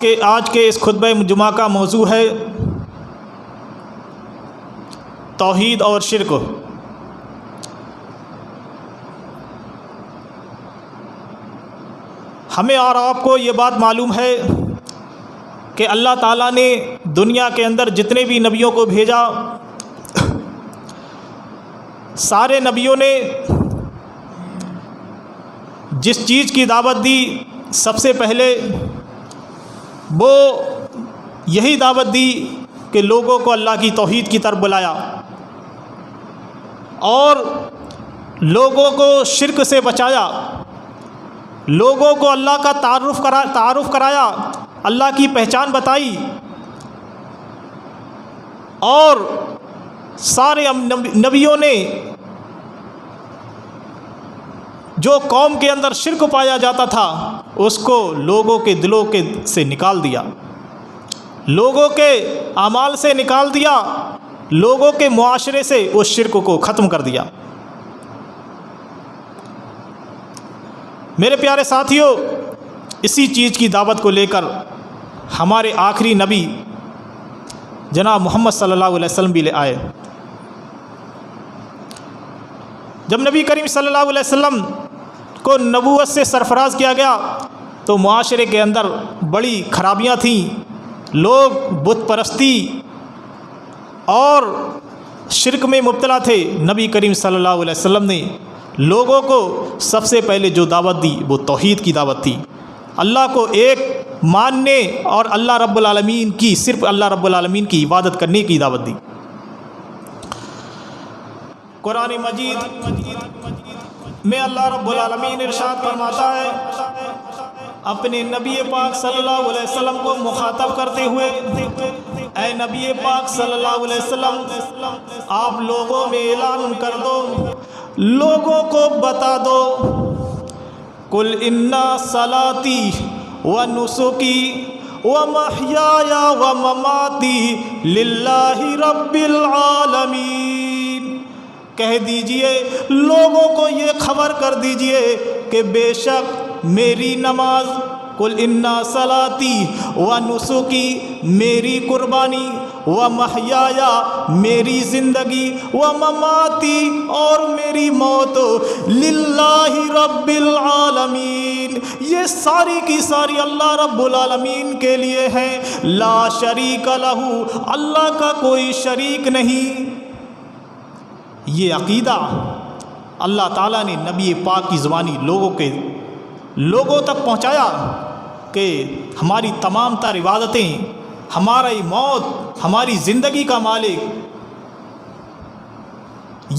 کہ آج کے اس خطبہ جمعہ کا موضوع ہے توحید اور شرک۔ ہمیں اور آپ کو یہ بات معلوم ہے کہ اللہ تعالیٰ نے دنیا کے اندر جتنے بھی نبیوں کو بھیجا، سارے نبیوں نے جس چیز کی دعوت دی سب سے پہلے وہ یہی دعوت دی کہ لوگوں کو اللہ کی توحید کی طرف بلایا اور لوگوں کو شرک سے بچایا، لوگوں کو اللہ کا تعارف کرایا، اللہ کی پہچان بتائی، اور سارے نبیوں نے جو قوم کے اندر شرک پایا جاتا تھا اس کو لوگوں کے دلوں سے نکال دیا، لوگوں کے اعمال سے نکال دیا، لوگوں کے معاشرے سے اس شرک کو ختم کر دیا۔ میرے پیارے ساتھیوں، اسی چیز کی دعوت کو لے کر ہمارے آخری نبی جناب محمد صلی اللہ علیہ وسلم بھی لے آئے۔ جب نبی کریم صلی اللہ علیہ وسلم کو نبوت سے سرفراز کیا گیا تو معاشرے کے اندر بڑی خرابیاں تھیں، لوگ بت پرستی اور شرک میں مبتلا تھے۔ نبی کریم صلی اللہ علیہ وسلم نے لوگوں کو سب سے پہلے جو دعوت دی وہ توحید کی دعوت تھی، اللہ کو ایک ماننے اور اللہ رب العالمین کی، صرف اللہ رب العالمین کی عبادت کرنے کی دعوت دی۔ قرآن مجید میں اللہ رب العالمین ارشاد فرماتا ہے اپنے نبی پاک صلی اللہ علیہ وسلم کو مخاطب کرتے ہوئے، اے نبی پاک صلی اللہ علیہ وسلم، آپ لوگوں میں اعلان کر دو، لوگوں کو بتا دو، قل ان صلاتی و نسکی و محیای و مماتی للہ رب العالمین، کہہ دیجئے لوگوں کو یہ خبر کر دیجئے کہ بے شک میری نماز، قل ان صلاتی و نسکی میری قربانی، و محیایا میری زندگی، و مماتی اور میری موت، للہ رب العالمین، یہ ساری کی ساری اللہ رب العالمین کے لیے ہیں، لا شریک لہ، اللہ کا کوئی شریک نہیں۔ یہ عقیدہ اللہ تعالیٰ نے نبی پاک کی زبانی لوگوں تک پہنچایا کہ ہماری تمام تر عبادتیں، ہماری موت، ہماری زندگی کا مالک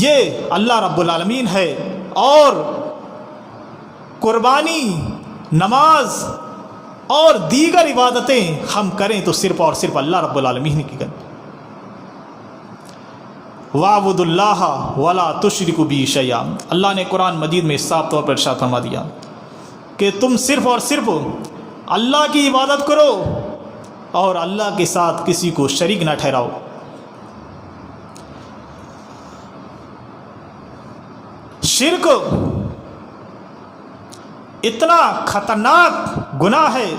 یہ اللہ رب العالمین ہے، اور قربانی، نماز اور دیگر عبادتیں ہم کریں تو صرف اور صرف اللہ رب العالمین کی کریں۔ وَاعْبُدُوا اللَّهَ وَلَا تُشْرِكُوا بِهِ شَيْئًا، اللہ نے قرآن مجید میں صاف طور پر ارشاد فرما دیا کہ تم صرف اور صرف اللہ کی عبادت کرو اور اللہ کے ساتھ کسی کو شریک نہ ٹھہراؤ۔ شرک اتنا خطرناک گناہ ہے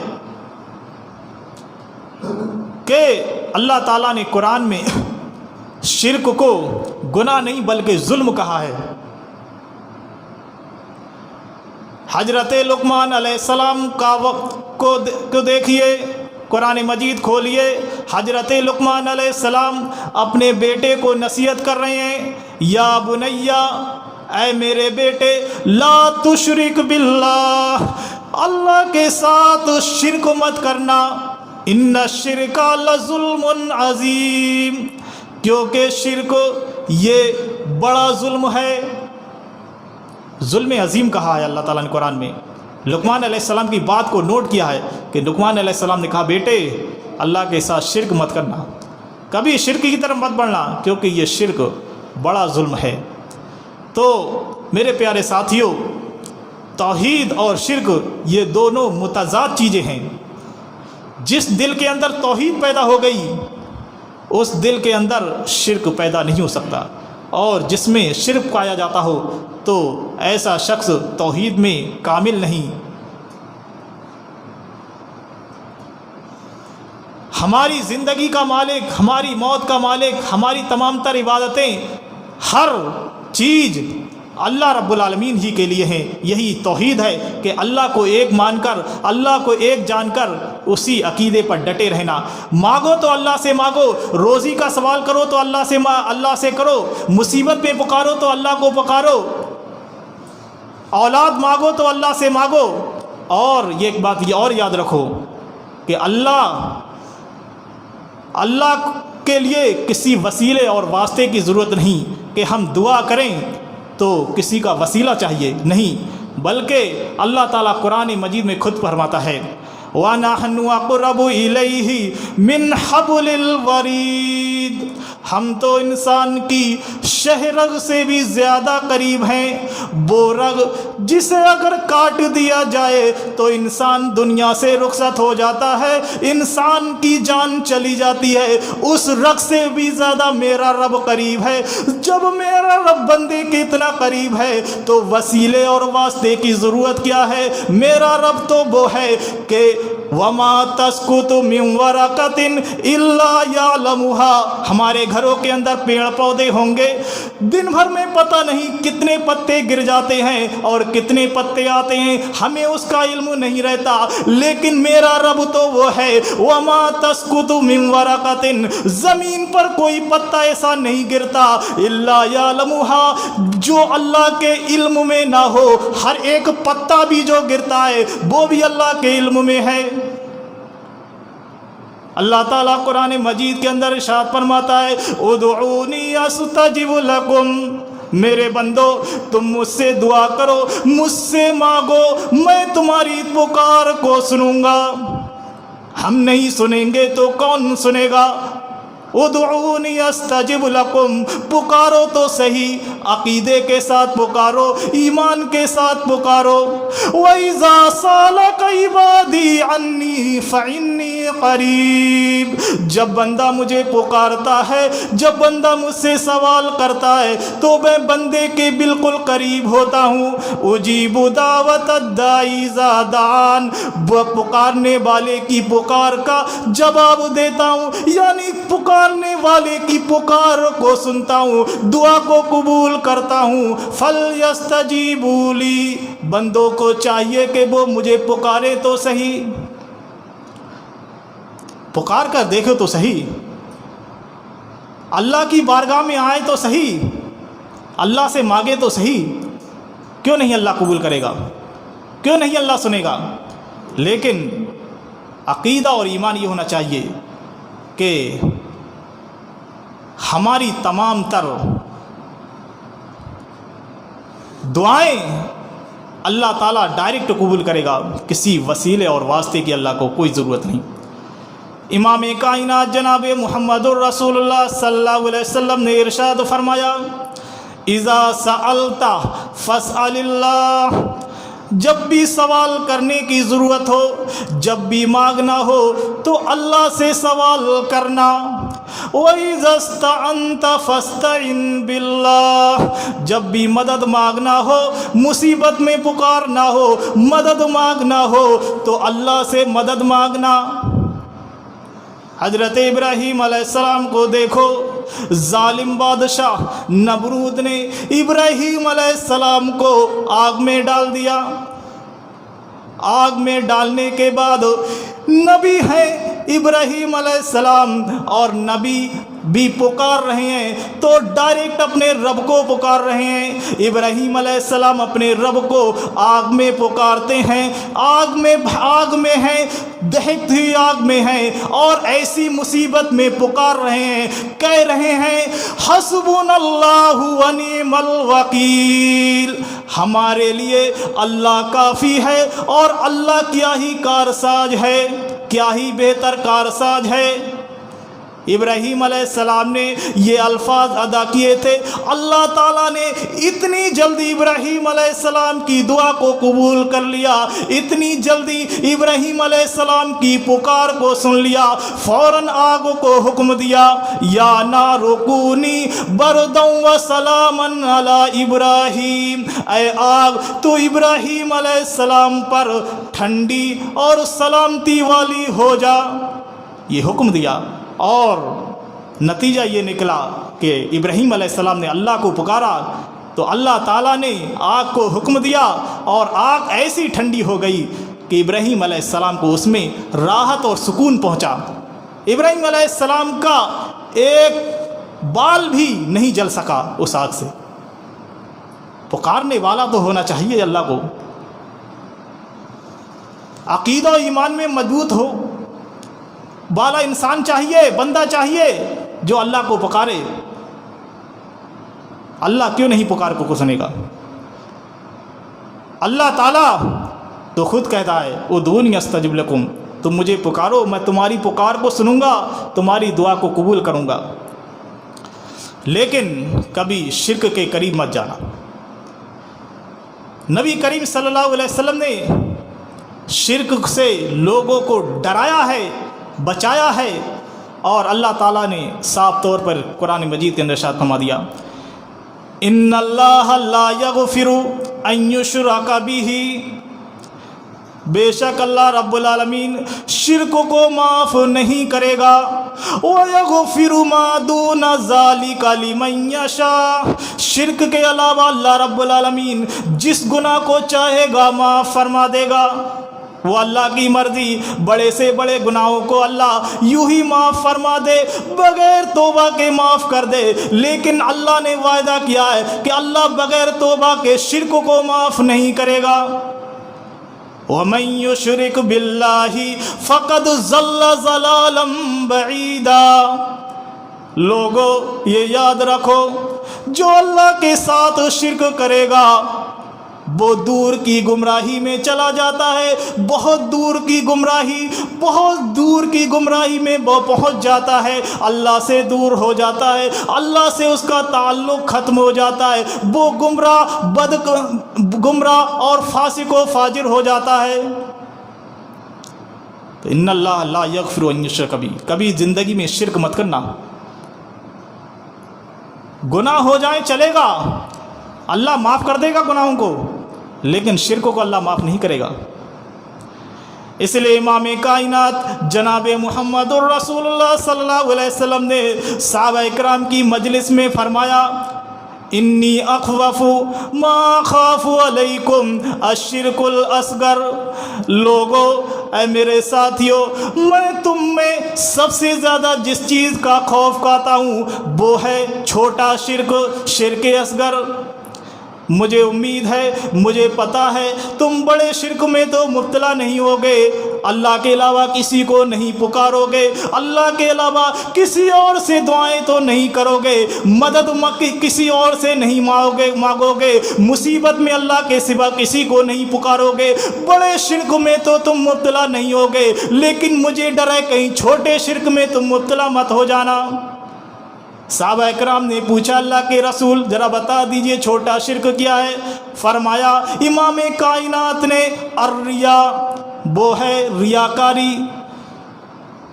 کہ اللہ تعالیٰ نے قرآن میں شرک کو گناہ نہیں بلکہ ظلم کہا ہے۔ حضرت لقمان علیہ السلام کا وقت کو دیکھیے، قرآن مجید کھولیے، حضرت لقمان علیہ السلام اپنے بیٹے کو نصیحت کر رہے ہیں، یا بنیا، اے میرے بیٹے، لا تشرک باللہ، اللہ کے ساتھ شرک مت کرنا، ان الشرک لظلم عظیم، کیونکہ شرک یہ بڑا ظلم ہے، ظلم عظیم کہا ہے اللہ تعالیٰ نے قرآن میں۔ لقمان علیہ السلام کی بات کو نوٹ کیا ہے کہ لقمان علیہ السلام نے کہا بیٹے اللہ کے ساتھ شرک مت کرنا، کبھی شرک کی طرف مت بڑھنا، کیونکہ یہ شرک بڑا ظلم ہے۔ تو میرے پیارے ساتھیوں، توحید اور شرک یہ دونوں متضاد چیزیں ہیں۔ جس دل کے اندر توحید پیدا ہو گئی اس دل کے اندر شرک پیدا نہیں ہو سکتا، اور جس میں شرک پایا جاتا ہو تو ایسا شخص توحید میں کامل نہیں۔ ہماری زندگی کا مالک، ہماری موت کا مالک، ہماری تمام تر عبادتیں، ہر چیز اللہ رب العالمین ہی کے لیے ہیں۔ یہی توحید ہے کہ اللہ کو ایک مان کر، اللہ کو ایک جان کر اسی عقیدے پر ڈٹے رہنا۔ مانگو تو اللہ سے مانگو، روزی کا سوال کرو تو اللہ سے کرو، مصیبت میں پکارو تو اللہ کو پکارو، اولاد مانگو تو اللہ سے مانگو۔ اور یہ ایک بات یہ اور یاد رکھو کہ اللہ کے لیے کسی وسیلے اور واسطے کی ضرورت نہیں کہ ہم دعا کریں تو کسی کا وسیلہ چاہیے، نہیں، بلکہ اللہ تعالیٰ قرآن مجید میں خود فرماتا ہے وَنَحْنُ أَقْرَبُ إِلَيْهِ مِنْ حَبْلِ الْوَرِيدِ، ہم تو انسان کی شہ رگ سے بھی زیادہ قریب ہیں۔ وہ رگ جسے اگر کاٹ دیا جائے تو انسان دنیا سے رخصت ہو جاتا ہے، انسان کی جان چلی جاتی ہے، اس رگ سے بھی زیادہ میرا رب قریب ہے۔ جب میرا رب بندے کے اتنا قریب ہے تو وسیلے اور واسطے کی ضرورت کیا ہے؟ میرا رب تو وہ ہے کہ وَمَا تَسْقُطُ مِنْ وَرَقَةٍ إِلَّا يَعْلَمُهَا، ہمارے گھروں کے اندر پیڑ پودے ہوں گے، دن بھر میں پتہ نہیں کتنے پتے گر جاتے ہیں اور کتنے پتے آتے ہیں، ہمیں اس کا علم نہیں رہتا، لیکن میرا رب تو وہ ہے وَمَا تَسْقُطُ مِنْ وَرَقَةٍ، زمین پر کوئی پتا ایسا نہیں گرتا إِلَّا يَعْلَمُهَا، جو اللہ کے علم میں نہ ہو۔ ہر ایک پتا بھی جو گرتا ہے وہ بھی اللہ کے علم میں ہے۔ اللہ تعالیٰ قرآن مجید کے اندر ارشاد فرماتا ہے ادعونی استجب لکم، میرے بندو تم مجھ سے دعا کرو، مجھ سے مانگو، میں تمہاری پکار کو سنوں گا۔ ہم نہیں سنیں گے تو کون سنے گا؟ ادعونی استجب لکم، پکارو تو صحیح، عقیدے کے ساتھ پکارو، ایمان کے ساتھ پکارو۔ وَإِذَا سَأَلَكَ عِبَادِي عَنِّي فَإِنِّي قَرِيبٌ، جب بندہ مجھے پکارتا ہے، جب بندہ مجھ سے سوال کرتا ہے تو میں بندے کے بالکل قریب ہوتا ہوں۔ اجیب دعوت الداعی اذا دعان، وہ پکارنے والے کی پکار کا جواب دیتا ہوں، یعنی پکارنے والے کی پکار کو سنتا ہوں، دعا کو قبول کرتا ہوں۔ فَلْيَسْتَجِيبُوا لِي، بندوں کو چاہیے کہ وہ مجھے پکارے تو صحیح، پکار کر دیکھو تو صحیح، اللہ کی بارگاہ میں آئے تو صحیح، اللہ سے مانگے تو صحیح۔ کیوں نہیں اللہ قبول کرے گا؟ کیوں نہیں اللہ سنے گا؟ لیکن عقیدہ اور ایمان یہ ہونا چاہیے کہ ہماری تمام تر دعائیں اللہ تعالیٰ ڈائریکٹ قبول کرے گا، کسی وسیلے اور واسطے کی اللہ کو کوئی ضرورت نہیں۔ امام کائنات جناب محمد الرسول اللہ صلی اللہ علیہ وسلم نے ارشاد فرمایا اذا سألت فاسأل اللہ، جب بھی سوال کرنے کی ضرورت ہو، جب بھی مانگنا ہو تو اللہ سے سوال کرنا۔ وَإِذَا اسْتَعَنْتَ فَاسْتَعِنْ بِاللَّهِ، جب بھی مدد مانگنا ہو، مصیبت میں پکارنا ہو، مدد مانگنا ہو تو اللہ سے مدد مانگنا۔ حضرت ابراہیم علیہ السلام کو دیکھو، ظالم بادشاہ نمرود نے ابراہیم علیہ السلام کو آگ میں ڈال دیا۔ آگ میں ڈالنے کے بعد نبی ہیں ابراہیم علیہ السلام، اور نبی بھی پکار رہے ہیں تو ڈائریکٹ اپنے رب کو پکار رہے ہیں۔ ابراہیم علیہ السلام اپنے رب کو آگ میں پکارتے ہیں، آگ میں ہیں، دہکتی ہوئی آگ میں ہیں، اور ایسی مصیبت میں پکار رہے ہیں، کہہ رہے ہیں حسبنا اللہ ونعم الوکیل، ہمارے لیے اللہ کافی ہے اور اللہ کیا ہی کارساز ہے، کیا ہی بہتر کارساز ہے۔ ابراہیم علیہ السلام نے یہ الفاظ ادا کیے تھے، اللہ تعالیٰ نے اتنی جلدی ابراہیم علیہ السلام کی دعا کو قبول کر لیا، اتنی جلدی ابراہیم علیہ السلام کی پکار کو سن لیا، فوراً آگ کو حکم دیا یا نار کونی بردا وسلاما علی ابراہیم، اے آگ تو ابراہیم علیہ السلام پر ٹھنڈی اور سلامتی والی ہو جا۔ یہ حکم دیا اور نتیجہ یہ نکلا کہ ابراہیم علیہ السلام نے اللہ کو پکارا تو اللہ تعالیٰ نے آگ کو حکم دیا اور آگ ایسی ٹھنڈی ہو گئی کہ ابراہیم علیہ السلام کو اس میں راحت اور سکون پہنچا۔ ابراہیم علیہ السلام کا ایک بال بھی نہیں جل سکا اس آگ سے۔ پکارنے والا تو ہونا چاہیے اللہ کو، عقیدہ و ایمان میں مضبوط ہو، بالا انسان چاہیے، بندہ چاہیے جو اللہ کو پکارے۔ اللہ کیوں نہیں پکار کو سنے گا؟ اللہ تعالیٰ تو خود کہتا ہے ادعونی استجب لکم، تم مجھے پکارو میں تمہاری پکار کو سنوں گا، تمہاری دعا کو قبول کروں گا۔ لیکن کبھی شرک کے قریب مت جانا۔ نبی کریم صلی اللہ علیہ وسلم نے شرک سے لوگوں کو ڈرایا ہے، بچایا ہے، اور اللہ تعالیٰ نے صاف طور پر قرآن مجید کے اندر ارشاد فرما دیا ان اللہ لا یغفر ان یشرک بہ، بے شک اللہ رب العالمین شرک کو معاف نہیں کرے گا، وَيَغْفِرُ مَا دُونَ ذَلِكَ لِمَن يَشَاءُ، شرک کے علاوہ اللہ رب العالمین جس گناہ کو چاہے گا معاف فرما دے گا۔ وہ اللہ کی مرضی، بڑے سے بڑے گناہوں کو اللہ یوں ہی معاف فرما دے، بغیر توبہ کے معاف کر دے، لیکن اللہ نے وعدہ کیا ہے کہ اللہ بغیر توبہ کے شرک کو معاف نہیں کرے گا۔ وَمَن يُشْرِكْ بِاللَّهِ فَقَدْ ضَلَّ ضَلَالًا بَعِيدًا، لوگو یہ یاد رکھو جو اللہ کے ساتھ شرک کرے گا وہ دور کی گمراہی میں چلا جاتا ہے، بہت دور کی گمراہی، بہت دور کی گمراہی میں وہ پہنچ جاتا ہے، اللہ سے دور ہو جاتا ہے، اللہ سے اس کا تعلق ختم ہو جاتا ہے، وہ گمراہ اور فاسق و فاجر ہو جاتا ہے۔ تو ان اللہ لا یغفر ان یشرک بہ، کبھی زندگی میں شرک مت کرنا۔ گناہ ہو جائیں چلے گا، اللہ معاف کر دے گا گناہوں کو، لیکن شرک کو اللہ معاف نہیں کرے گا۔ اس لیے امام کائنات جناب محمد الرسول اللہ صلی اللہ علیہ وسلم نے صحابہ اکرام کی مجلس میں فرمایا انی اخوف ما خاف علیکم الشرک الاصغر، لوگو اے میرے ساتھیو میں تم میں سب سے زیادہ جس چیز کا خوف کھاتا ہوں وہ ہے چھوٹا شرک، شرک اصغر۔ مجھے امید ہے، مجھے پتہ ہے تم بڑے شرک میں تو مبتلا نہیں ہوگے، اللہ کے علاوہ کسی کو نہیں پکارو گے، اللہ کے علاوہ کسی اور سے دعائیں تو نہیں کرو گے، مدد کسی اور سے نہیں مانگو گے، مصیبت میں اللہ کے سوا کسی کو نہیں پکارو گے، بڑے شرک میں تو تم مبتلا نہیں ہوگے، لیکن مجھے ڈر ہے کہیں چھوٹے شرک میں تم مبتلا مت ہو جانا۔ صحابہ اکرام نے پوچھا اللہ کے رسول ذرا بتا دیجئے چھوٹا شرک کیا ہے؟ فرمایا امام کائنات نے الریا، وہ ہے ریاکاری،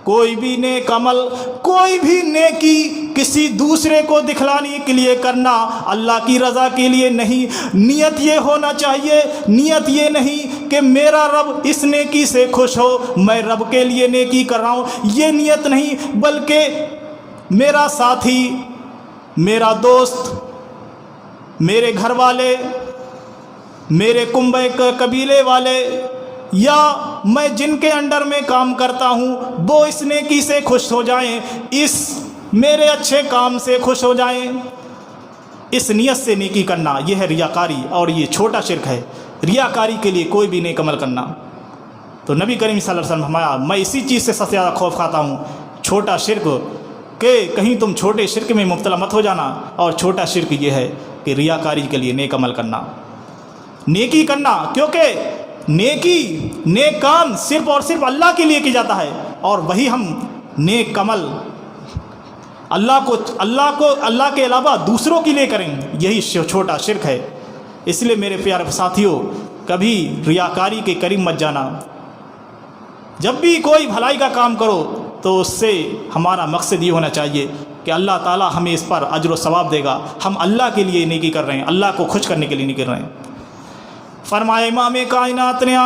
کوئی بھی نیک عمل، کوئی بھی نیکی کسی دوسرے کو دکھلانے کے لیے کرنا، اللہ کی رضا کے لیے نہیں۔ نیت یہ ہونا چاہیے، نیت یہ نہیں کہ میرا رب اس نیکی سے خوش ہو میں رب کے لیے نیکی کر رہا ہوں، یہ نیت نہیں، بلکہ میرا ساتھی، میرا دوست، میرے گھر والے، میرے کنبے قبیلے والے، یا میں جن کے انڈر میں کام کرتا ہوں وہ اس نیکی سے خوش ہو جائیں، اس میرے اچھے کام سے خوش ہو جائیں، اس نیت سے نیکی کرنا، یہ ہے ریاکاری، اور یہ چھوٹا شرک ہے، ریاکاری کے لیے کوئی بھی نیک عمل کرنا۔ تو نبی کریم صلی اللہ علیہ وسلم فرمایا میں اسی چیز سے سب سے زیادہ خوف کھاتا ہوں، چھوٹا شرک، کہ کہیں تم چھوٹے شرک میں مبتلا مت ہو جانا۔ اور چھوٹا شرک یہ ہے کہ ریاکاری کے لیے نیک عمل کرنا، نیکی کرنا، کیونکہ نیکی، نیک کام صرف اور صرف اللہ کے لیے کیا جاتا ہے، اور وہی ہم نیک عمل اللہ کے علاوہ دوسروں کے لیے کریں، یہی چھوٹا شرک ہے۔ اس لیے میرے پیارے ساتھیوں کبھی ریاکاری کے قریب مت جانا۔ جب بھی کوئی بھلائی کا کام کرو تو اس سے ہمارا مقصد یہ ہونا چاہیے کہ اللہ تعالیٰ ہمیں اس پر اجر و ثواب دے گا، ہم اللہ کے لیے نیکی کر رہے ہیں، اللہ کو خوش کرنے کے لیے نہیں کر رہے ہیں۔ فرمایا امام کائنات نے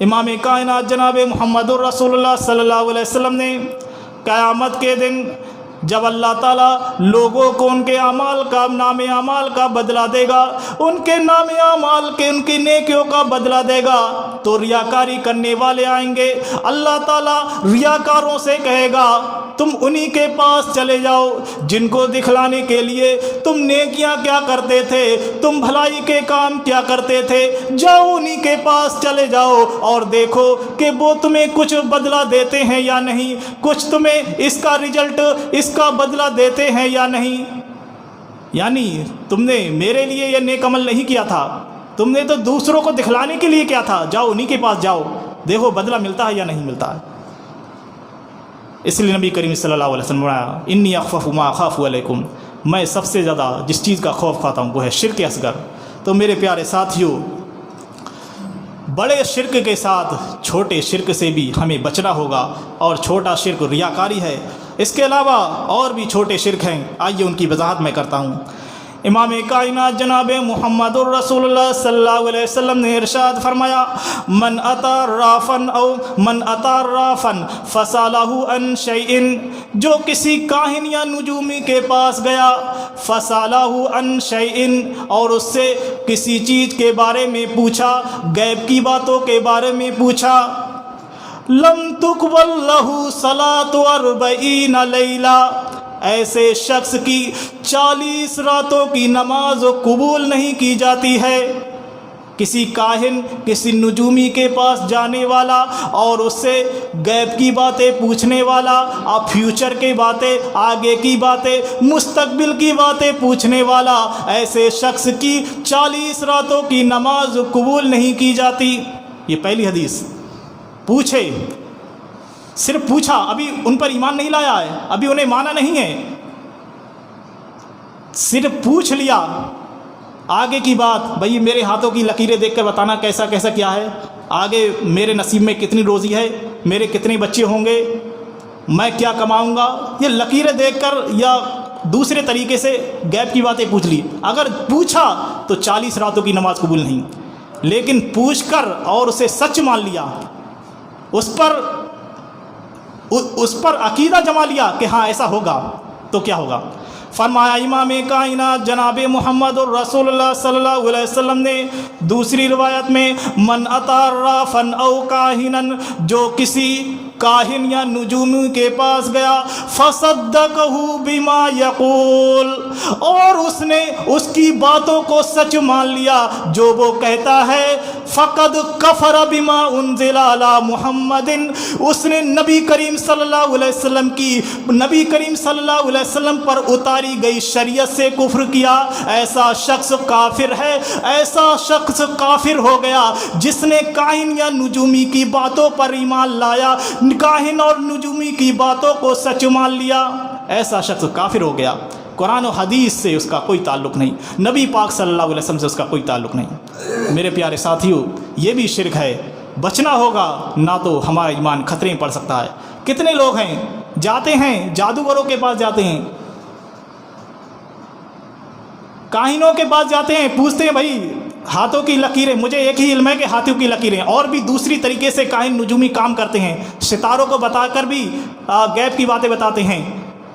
امام کائنات جناب محمد الرسول صلی اللہ علیہ وسلم نے قیامت کے دن جب اللہ تعالیٰ لوگوں کو ان کے اعمال کا نام اعمال کا بدلہ دے گا، ان کے نام اعمال کے ان کی نیکیوں کا بدلہ دے گا، تو ریاکاری کرنے والے آئیں گے۔ اللہ تعالیٰ ریاکاروں سے کہے گا تم انہی کے پاس چلے جاؤ جن کو دکھلانے کے لیے تم نیکیاں کیا کرتے تھے، تم بھلائی کے کام کیا کرتے تھے، جاؤ انہی کے پاس چلے جاؤ اور دیکھو کہ وہ تمہیں کچھ بدلہ دیتے ہیں یا نہیں، کچھ تمہیں اس کا رزلٹ اس کا بدلہ دیتے ہیں یا نہیں۔ یعنی تم نے میرے لیے یہ نیک عمل نہیں کیا تھا، تم نے تو دوسروں کو دکھلانے کے لیے کیا تھا، جاؤ انہی کے پاس جاؤ، دیکھو بدلہ ملتا ہے یا نہیں ملتا ہے۔ اس لیے نبی کریم صلی اللہ علیہ وسلم نے فرمایا انی اخاف ما اخاف علیکم، میں سب سے زیادہ جس چیز کا خوف کھاتا ہوں وہ ہے شرک اصغر۔ تو میرے پیارے ساتھیوں، بڑے شرک کے ساتھ چھوٹے شرک سے بھی ہمیں بچنا ہوگا، اور چھوٹا شرک ریاکاری ہے۔ اس کے علاوہ اور بھی چھوٹے شرک ہیں، آئیے ان کی وضاحت میں کرتا ہوں۔ امام کائنات جناب محمد الرسول اللہ صلی اللہ علیہ وسلم نے ارشاد فرمایا من اتی رافن فسالہ عن شیء، جو کسی کاہن یا نجومی کے پاس گیا، فسالہ عن شیء، اور اس سے کسی چیز کے بارے میں پوچھا، غیب کی باتوں کے بارے میں پوچھا، لم تقبل لہ صلاۃ 40 لیلہ، ایسے شخص کی 40 راتوں کی نماز قبول نہیں کی جاتی ہے۔ کسی کاہن کسی نجومی کے پاس جانے والا اور اس سے غیب کی باتیں پوچھنے والا، اب فیوچر کی باتیں، آگے کی باتیں، مستقبل کی باتیں پوچھنے والا، ایسے شخص کی 40 راتوں کی نماز قبول نہیں کی جاتی۔ یہ پہلی حدیث۔ پوچھے، صرف پوچھا، ابھی ان پر ایمان نہیں لایا ہے، ابھی انہیں مانا نہیں ہے، صرف پوچھ لیا، آگے کی بات بھئی میرے ہاتھوں کی لکیریں دیکھ کر بتانا کیسا کیسا کیا ہے، آگے میرے نصیب میں کتنی روزی ہے، میرے کتنے بچے ہوں گے، میں کیا کماؤں گا، یہ لکیریں دیکھ کر یا دوسرے طریقے سے غیب کی باتیں پوچھ لی۔ اگر پوچھا تو 40 راتوں کی نماز قبول نہیں، لیکن پوچھ کر اور اسے سچ مان لیا، اس پر عقیدہ جما لیا کہ ہاں ایسا ہوگا، تو کیا ہوگا؟ فرمایا امام کائنات جناب محمد الرسول اللہ صلی اللہ علیہ وسلم نے دوسری روایت میں من اتی رافن او کاہنن، جو کسی کاہن یا نجومی کے پاس گیا، فصدقہ بما یقول، اور اس نے اس کی باتوں کو سچ مان لیا جو وہ کہتا ہے، فقد کفر بما انزل علی محمد، اس نے نبی کریم صلی اللہ علیہ وسلم کی نبی کریم صلی اللہ علیہ وسلم پر اتاری گئی شریعت سے کفر کیا۔ ایسا شخص کافر ہے، ایسا شخص کافر ہو گیا جس نے کاہن یا نجومی کی باتوں پر ایمان لایا، کاہن اور نجومی کی باتوں کو سچ مان لیا، ایسا شخص کافر ہو گیا۔ قرآن و حدیث سے اس کا کوئی تعلق نہیں، نبی پاک صلی اللہ علیہ وسلم سے اس کا کوئی تعلق نہیں۔ میرے پیارے ساتھیوں، یہ بھی شرک ہے، بچنا ہوگا، نہ تو ہمارا ایمان خطرے میں پڑ سکتا ہے۔ کتنے لوگ ہیں جاتے ہیں جادوگروں کے پاس جاتے ہیں، کاہنوں کے پاس جاتے ہیں، پوچھتے ہیں بھائی ہاتھوں کی لکیریں، مجھے ایک ہی علم ہے کہ ہاتھوں کی لکیریں، اور بھی دوسری طریقے سے کاہن نجومی کام کرتے ہیں، ستاروں کو بتا کر بھی غیب کی باتیں بتاتے ہیں،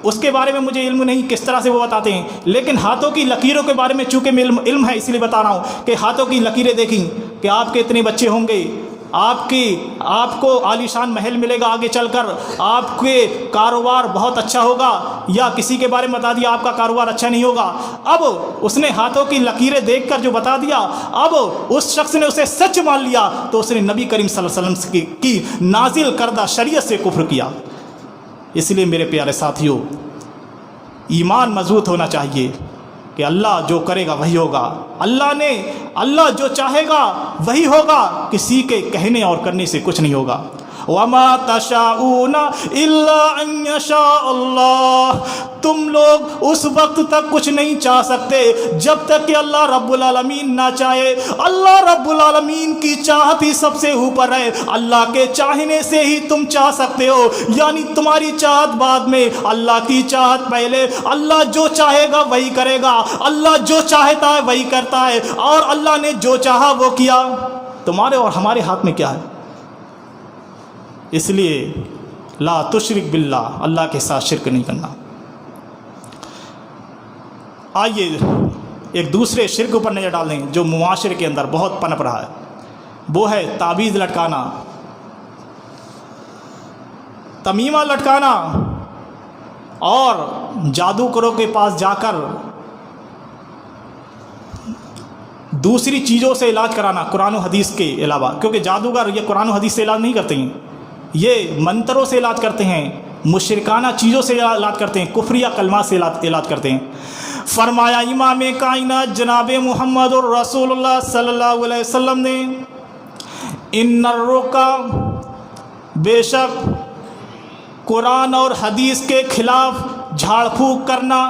اس کے بارے میں مجھے علم نہیں کس طرح سے وہ بتاتے ہیں، لیکن ہاتھوں کی لکیروں کے بارے میں چونکہ میں علم ہے اس لیے بتا رہا ہوں کہ ہاتھوں کی لکیریں دیکھیں کہ آپ کے اتنے بچے ہوں گے، آپ کو عالیشان محل ملے گا، آگے چل کر آپ کے کاروبار بہت اچھا ہوگا، یا کسی کے بارے میں بتا دیا آپ کا کاروبار اچھا نہیں ہوگا۔ اب اس نے ہاتھوں کی لکیریں دیکھ کر جو بتا دیا، اب اس شخص نے اسے سچ مان لیا تو اس نے نبی کریم صلی اللہ علیہ وسلم کی نازل کردہ شریعت سے کفر کیا۔ اس لیے میرے پیارے ساتھیوں، ایمان مضبوط ہونا چاہیے کہ اللہ جو کرے گا وہی ہوگا، اللہ جو چاہے گا وہی ہوگا، کسی کے کہنے اور کرنے سے کچھ نہیں ہوگا۔ وَمَا تَشَاءُونَ إِلَّا أَن يَشَاءَ اللَّهُ، تم لوگ اس وقت تک کچھ نہیں چاہ سکتے جب تک کہ اللہ رب العالمین نہ چاہے۔ اللہ رب العالمین کی چاہت ہی سب سے اوپر ہے، اللہ کے چاہنے سے ہی تم چاہ سکتے ہو، یعنی تمہاری چاہت بعد میں، اللہ کی چاہت پہلے۔ اللہ جو چاہے گا وہی کرے گا، اللہ جو چاہتا ہے وہی کرتا ہے، اور اللہ نے جو چاہا وہ کیا۔ تمہارے اور ہمارے ہاتھ میں کیا ہے؟ اس لیے لا تشرک باللہ، اللہ کے ساتھ شرک نہیں کرنا۔ آئیے ایک دوسرے شرک پر نظر ڈال دیں جو معاشرے کے اندر بہت پنپ رہا ہے، وہ ہے تعویذ لٹکانا، تمیمہ لٹکانا، اور جادوگروں کے پاس جا کر دوسری چیزوں سے علاج کرانا قرآن و حدیث کے علاوہ، کیونکہ جادوگر یہ قرآن و حدیث سے علاج نہیں کرتے ہیں، یہ منتروں سے علاج کرتے ہیں، مشرکانہ چیزوں سے علاج کرتے ہیں، کفریہ کلمات سے علاج کرتے ہیں۔ فرمایا امام کائنات جناب محمد الرسول اللہ صلی اللہ علیہ وسلم نے، ان الرقا، بے شک قرآن اور حدیث کے خلاف جھاڑ پھونک کرنا،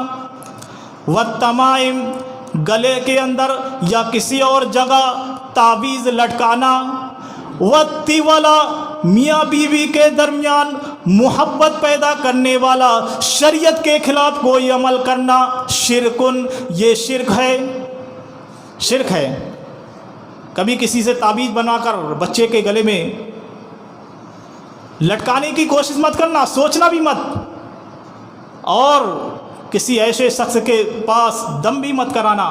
والتمائم، گلے کے اندر یا کسی اور جگہ تعویذ لٹکانا، والتولا، میاں بیوی کے درمیان محبت پیدا کرنے والا شریعت کے خلاف کوئی عمل کرنا، شرکن، یہ شرک ہے، شرک ہے۔ کبھی کسی سے تعویذ بنا کر بچے کے گلے میں لٹکانے کی کوشش مت کرنا، سوچنا بھی مت، اور کسی ایسے شخص کے پاس دم بھی مت کرانا،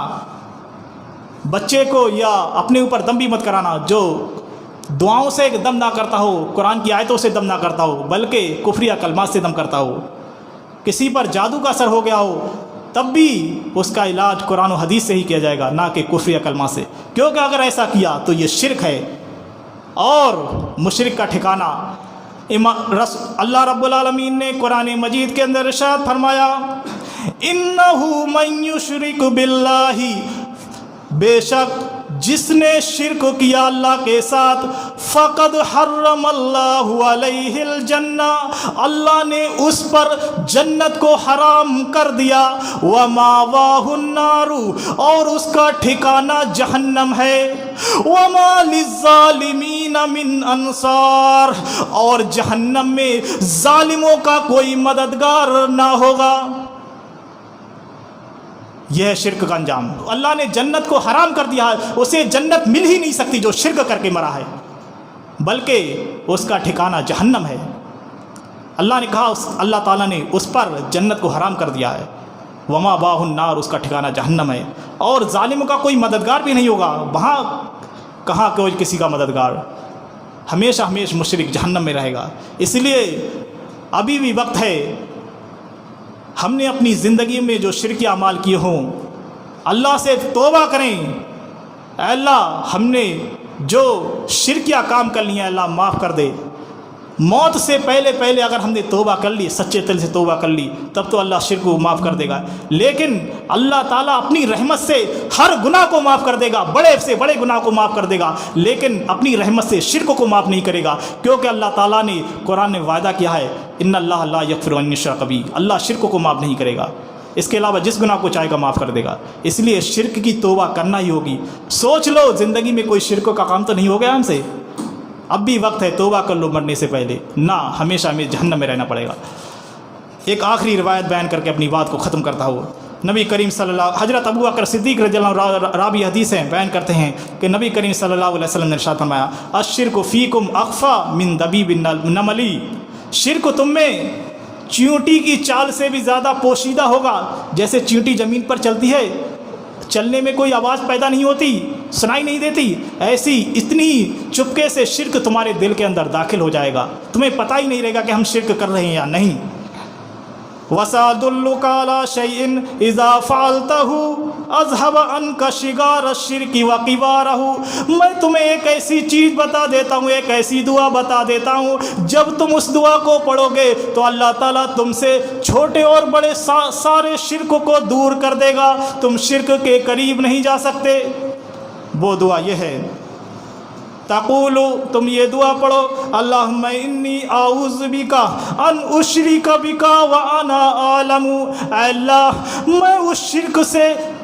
بچے کو یا اپنے اوپر دم بھی مت کرانا جو دعاؤں سے دم نہ کرتا ہو، قرآن کی آیتوں سے دم نہ کرتا ہو، بلکہ کفریہ کلمات سے دم کرتا ہو۔ کسی پر جادو کا اثر ہو گیا ہو تب بھی اس کا علاج قرآن و حدیث سے ہی کیا جائے گا، نہ کہ کفریہ کلمات سے، کیونکہ اگر ایسا کیا تو یہ شرک ہے اور مشرک کا ٹھکانہ۔ اللہ رب العالمین نے قرآن مجید کے اندر ارشاد فرمایا، اِنَّهُ مَن يُشْرِكُ بِاللَّهِ، بے شک جس نے شرک کیا اللہ کے ساتھ، فقد حرم اللہ علیہ الجنہ، اللہ نے اس پر جنت کو حرام کر دیا، وَمَأْوَاهُ النَّارُ، اور اس کا ٹھکانہ جہنم ہے، وَمَا لِلظَّالِمِينَ مِنْ أَنصَارٍ، اور جہنم میں ظالموں کا کوئی مددگار نہ ہوگا۔ یہ ہے شرک کا انجام۔ اللہ نے جنت کو حرام کر دیا ہے، اسے جنت مل ہی نہیں سکتی جو شرک کر کے مرا ہے، بلکہ اس کا ٹھکانہ جہنم ہے۔ اللہ نے کہا، اللہ تعالیٰ نے اس پر جنت کو حرام کر دیا ہے، وَمَأْوَاهُ النَّارُ، اس کا ٹھکانہ جہنم ہے، اور ظالموں کا کوئی مددگار بھی نہیں ہوگا، وہاں کہاں کوئی کسی کا مددگار، ہمیشہ ہمیشہ مشرک جہنم میں رہے گا۔ اس لیے ابھی بھی وقت ہے، ہم نے اپنی زندگی میں جو شرکی اعمال کیے ہوں اللہ سے توبہ کریں، اے اللہ ہم نے جو شرکیہ کام کر لیے ہیں اللہ معاف کر دے۔ موت سے پہلے اگر ہم نے توبہ کر لی، سچے دل سے توبہ کر لی، تب تو اللہ شرک کو معاف کر دے گا، لیکن اللہ تعالیٰ اپنی رحمت سے ہر گناہ کو معاف کر دے گا، بڑے سے بڑے گناہ کو معاف کر دے گا، لیکن اپنی رحمت سے شرک کو معاف نہیں کرے گا، کیونکہ اللہ تعالیٰ نے قرآن میں وعدہ کیا ہے، ان اللہ لا یغفر ان یشرک بہ، اللہ شرک کو معاف نہیں کرے گا، اس کے علاوہ جس گناہ کو چاہے گا معاف کر دے گا۔ اس لیے شرک کی توبہ کرنا ہی ہوگی۔ سوچ لو زندگی میں کوئی شرک کا کام تو نہیں ہو گیا ہم سے، اب بھی وقت ہے، توبہ کر لو مرنے سے پہلے، نہ ہمیشہ ہمیں جہنم میں رہنا پڑے گا۔ ایک آخری روایت بیان کر کے اپنی بات کو ختم کرتا ہوں۔ نبی کریم صلی اللہ، حضرت ابو بکر صدیق رضی اللہ عنہ راوی حدیث ہیں، بیان کرتے ہیں کہ نبی کریم صلی اللہ علیہ وسلم نے ارشاد فرمایا، الشرک فیکم اخفی من دبیب النمل، شرک تم میں چیونٹی کی چال سے بھی زیادہ پوشیدہ ہوگا۔ جیسے چیونٹی زمین پر چلتی ہے، چلنے میں کوئی آواز پیدا نہیں ہوتی، سنائی نہیں دیتی، ایسی اتنی چپکے سے شرک تمہارے دل کے اندر داخل ہو جائے گا، تمہیں پتہ ہی نہیں رہے گا کہ ہم شرک کر رہے ہیں یا نہیں۔ وَسَأَدُلُّكَ عَلَىٰ شَيْءٍ إِذَا فَعَلْتَهُ أَذْهَبَ عَنْكَ شِغَارَ الشِّرْكِ وَقِبَارَهُ، میں تمہیں ایک ایسی چیز بتا دیتا ہوں، ایک ایسی دعا بتا دیتا ہوں، جب تم اس دعا کو پڑھو گے تو اللہ تعالیٰ تم سے چھوٹے اور بڑے سارے شرک کو دور کر دے گا، تم شرک کے قریب نہیں جا سکتے۔ وہ دعا یہ ہے، تقولو، تم یہ دعا پڑھو، اللہم انی اعوذ بک ان اشرک بک وانا اعلم، اے اللہ میں اس شرک سے